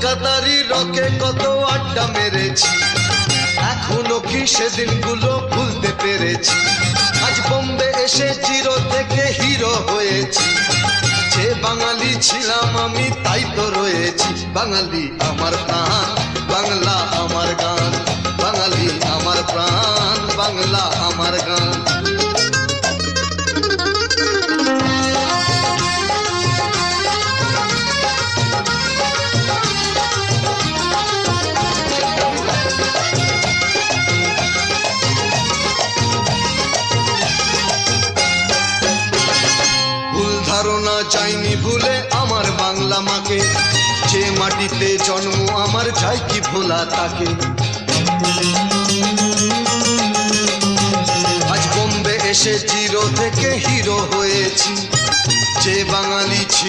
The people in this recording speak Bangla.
কলকাতারই রকে কত আড্ডা মেরেছি, এখনো কি সেদিনগুলো ভুলতে পেরেছি। আজ বোম্বে এসে জিরো থেকে হিরো হয়েছি, যে বাঙালি ছিলাম আমি তাই তো রয়েছি। বাঙালি আমার প্রাণ, বাংলা আমার গান, বাঙালি আমার প্রাণ, বাংলা আমার গান। ধারণা চাইনি ভুলে আমার বাংলা মাকে, যে মাটিতে জন্ম আমার চাই কি ভোলা তাকে। আজ বোম্বে এসে জিরো থেকে হিরো হয়েছি, যে বাঙালি ছিল